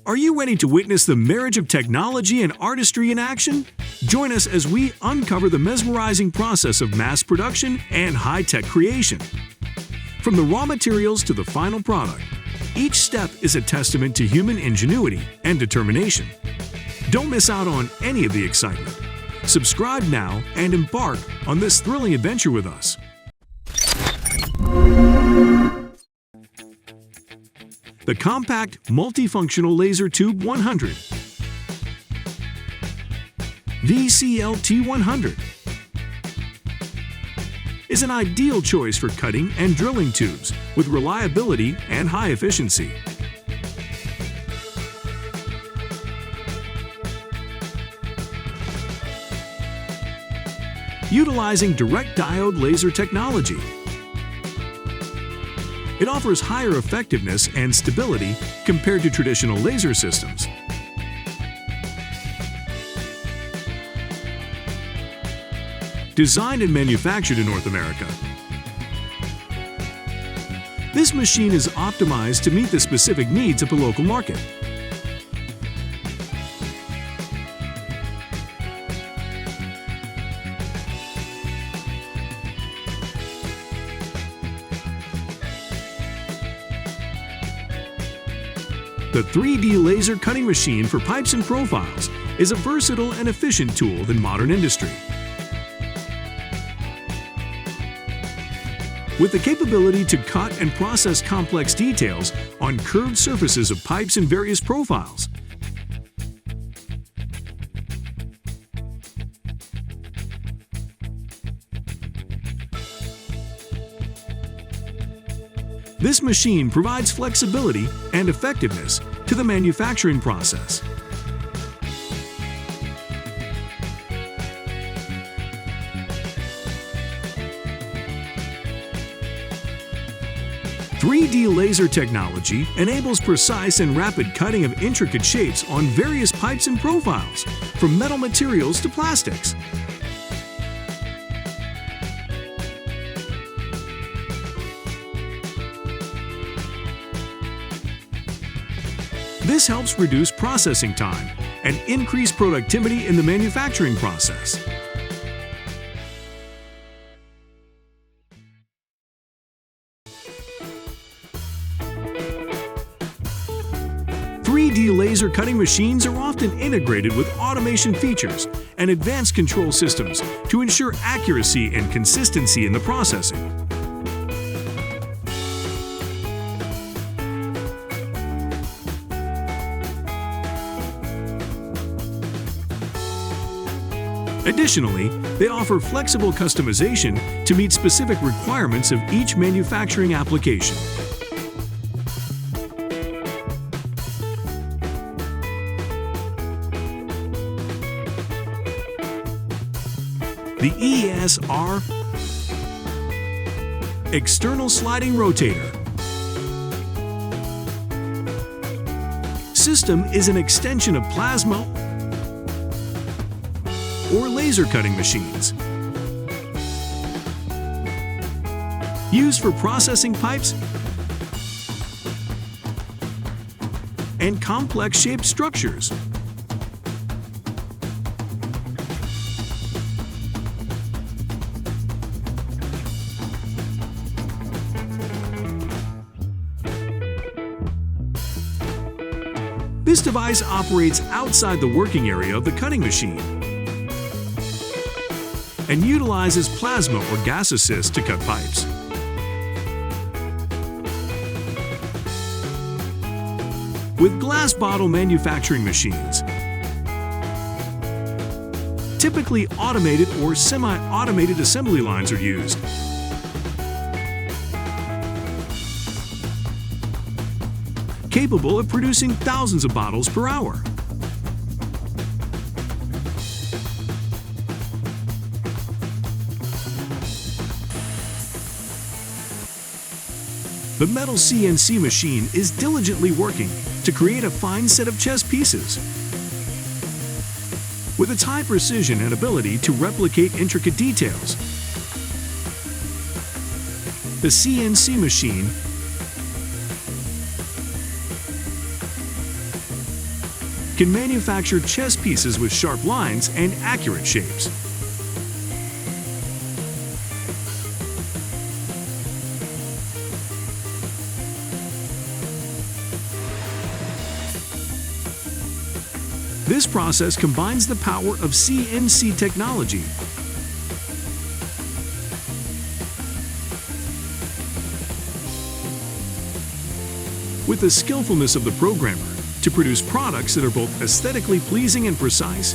Are you ready to witness the marriage of technology and artistry in action? Join us as we uncover the mesmerizing process of mass production and high-tech creation. From the raw materials to the final product, each step is a testament to human ingenuity and determination. Don't miss out on any of the excitement. Subscribe now and embark on this thrilling adventure with us. The compact multifunctional laser tube 100, VCLT100, is an ideal choice for cutting and drilling tubes with reliability and high efficiency. Utilizing direct diode laser technology, it offers higher effectiveness and stability compared to traditional laser systems. Designed and manufactured in North America, this machine is optimized to meet the specific needs of the local market. The 3D laser cutting machine for pipes and profiles is a versatile and efficient tool in modern industry. With the capability to cut and process complex details on curved surfaces of pipes in various profiles, this machine provides flexibility and effectiveness to the manufacturing process. "3D laser technology enables precise and rapid cutting of intricate shapes on various pipes and profiles, from metal materials to plastics. This helps reduce processing time and increase productivity in the manufacturing process. "3D laser cutting machines are often integrated with automation features and advanced control systems to ensure accuracy and consistency in the processing. Additionally, they offer flexible customization to meet specific requirements of each manufacturing application. The ESR External Sliding Rotator system is an extension of plasma or laser cutting machines used for processing pipes and complex shaped structures. This device operates outside the working area of the cutting machine and utilizes plasma or gas assist to cut pipes. With glass bottle manufacturing machines, typically automated or semi-automated assembly lines are used. Capable of producing thousands of bottles per hour. The metal CNC machine is diligently working to create a fine set of chess pieces. With its high precision and ability to replicate intricate details, the CNC machine can manufacture chess pieces with sharp lines and accurate shapes. This process combines the power of CNC technology with the skillfulness of the programmer to produce products that are both aesthetically pleasing and precise,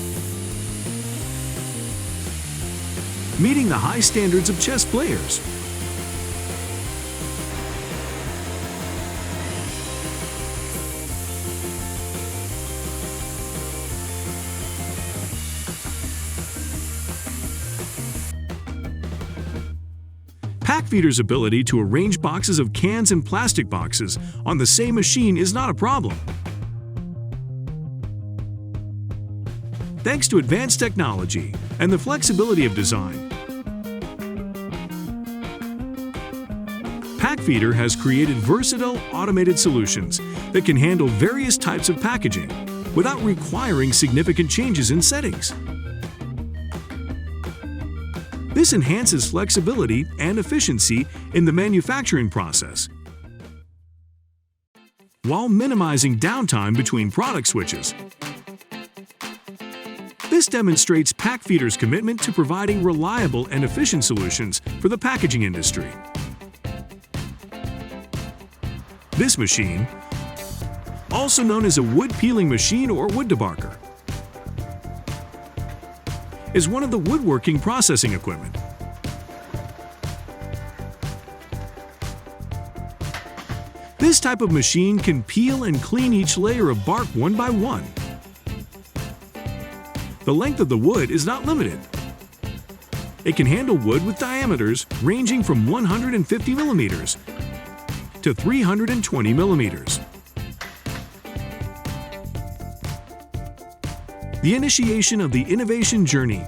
meeting the high standards of chess players. Packfeeder's ability to arrange boxes of cans and plastic boxes on the same machine is not a problem. Thanks to advanced technology and the flexibility of design, Packfeeder has created versatile automated solutions that can handle various types of packaging without requiring significant changes in settings. This enhances flexibility and efficiency in the manufacturing process, while minimizing downtime between product switches. This demonstrates Packfeeder's commitment to providing reliable and efficient solutions for the packaging industry. This machine, also known as a wood peeling machine or wood debarker, is one of the woodworking processing equipment. This type of machine can peel and clean each layer of bark one by one. The length of the wood is not limited. It can handle wood with diameters ranging from 150 millimeters to 320 millimeters. The initiation of the innovation journey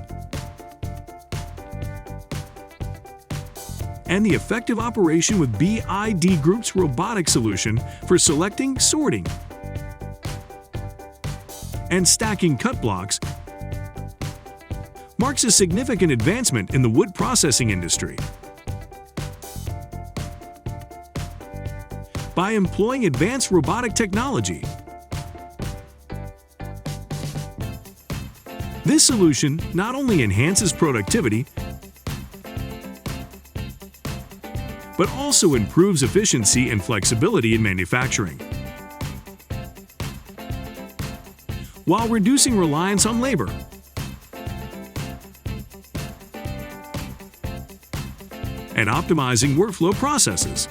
and the effective operation with BID Group's robotic solution for selecting, sorting, and stacking cut blocks marks a significant advancement in the wood processing industry. By employing advanced robotic technology, this solution not only enhances productivity, but also improves efficiency and flexibility in manufacturing, while reducing reliance on labor. And optimizing workflow processes.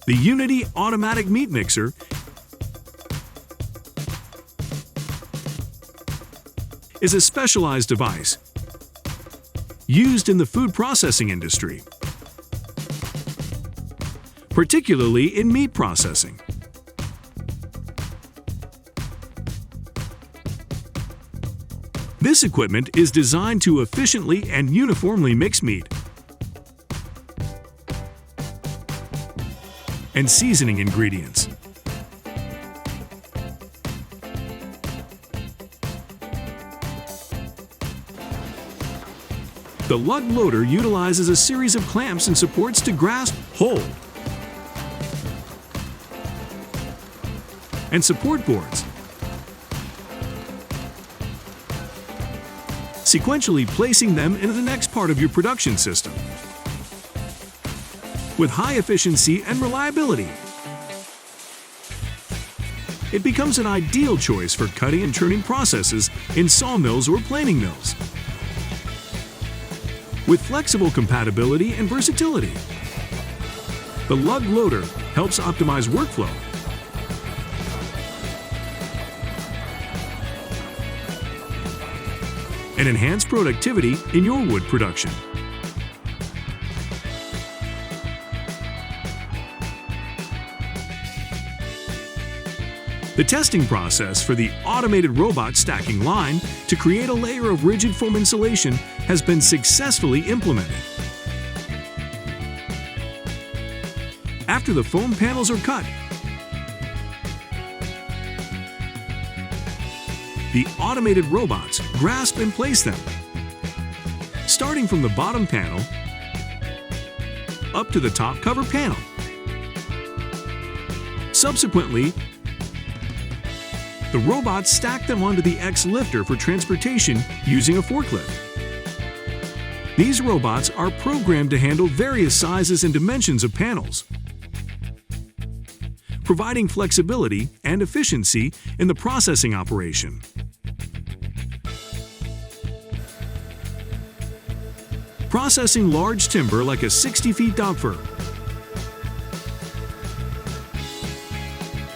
The Unity Automatic Meat Mixer is a specialized device used in the food processing industry, particularly in meat processing. This equipment is designed to efficiently and uniformly mix meat and seasoning ingredients. The lug loader utilizes a series of clamps and supports to grasp, hold, and support boards, sequentially placing them into the next part of your production system with high efficiency and reliability. It becomes an ideal choice for cutting and turning processes in sawmills or planing mills, with flexible compatibility and versatility. The lug loader helps optimize workflow and enhance productivity in your wood production. The testing process for the automated robot stacking line to create a layer of rigid foam insulation has been successfully implemented. After the foam panels are cut, the automated robots grasp and place them, starting from the bottom panel up to the top cover panel. Subsequently, the robots stack them onto the X lifter for transportation using a forklift. These robots are programmed to handle various sizes and dimensions of panels, providing flexibility and efficiency in the processing operation. Processing large timber like a 60-feet Dougfir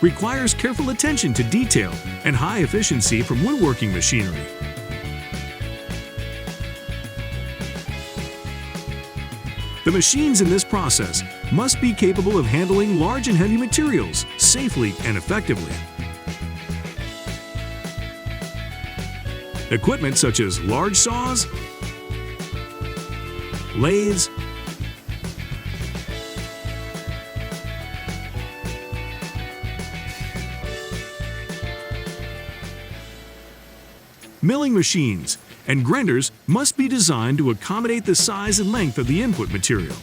requires careful attention to detail and high efficiency from woodworking machinery. The machines in this process must be capable of handling large and heavy materials safely and effectively. Equipment such as large saws, lathes, milling machines, and grinders must be designed to accommodate the size and length of the input material.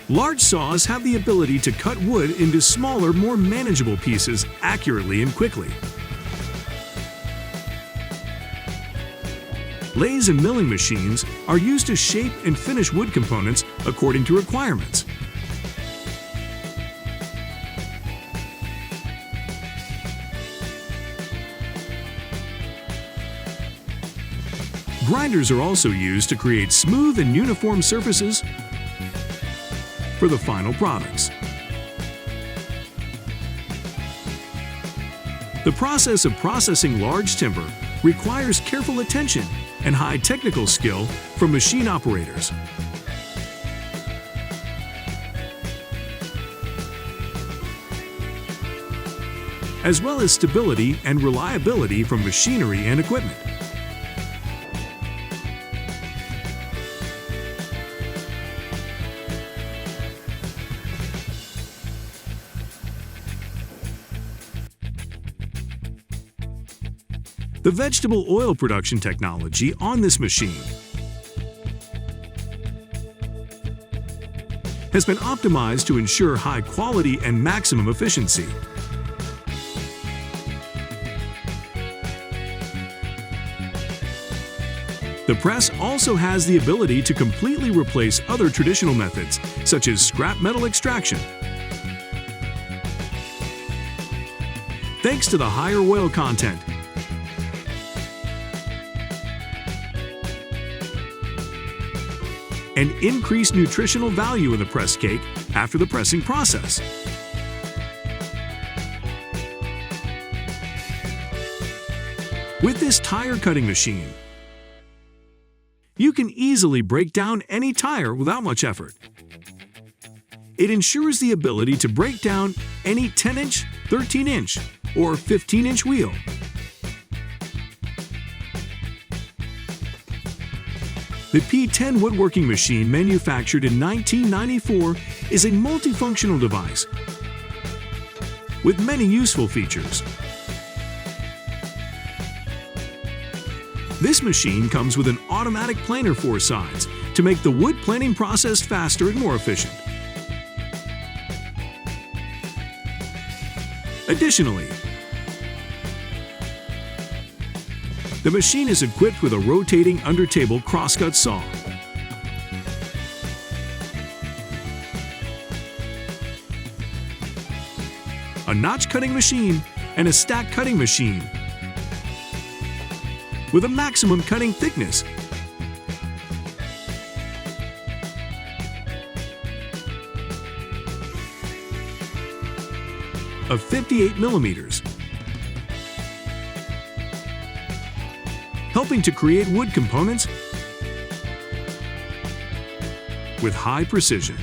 Large saws have the ability to cut wood into smaller, more manageable pieces accurately and quickly. Lathes and milling machines are used to shape and finish wood components according to requirements. Grinders are also used to create smooth and uniform surfaces for the final products. The process of processing large timber requires careful attention and high technical skill from machine operators. As well as stability and reliability from machinery and equipment. The vegetable oil production technology on this machine has been optimized to ensure high quality and maximum efficiency. The press also has the ability to completely replace other traditional methods, such as scrap metal extraction. Thanks to the higher oil content, and increased nutritional value in the press cake after the pressing process. With this tire cutting machine, you can easily break down any tire without much effort. It ensures the ability to break down any 10-inch, 13-inch, or 15-inch wheel. The P10 woodworking machine, manufactured in 1994, is a multifunctional device with many useful features. This machine comes with an automatic planer 4 sides to make the wood planing process faster and more efficient. Additionally, the machine is equipped with a rotating under-table crosscut saw. A notch cutting machine and a stack cutting machine with a maximum cutting thickness of 58 millimeters, helping to create wood components with high precision.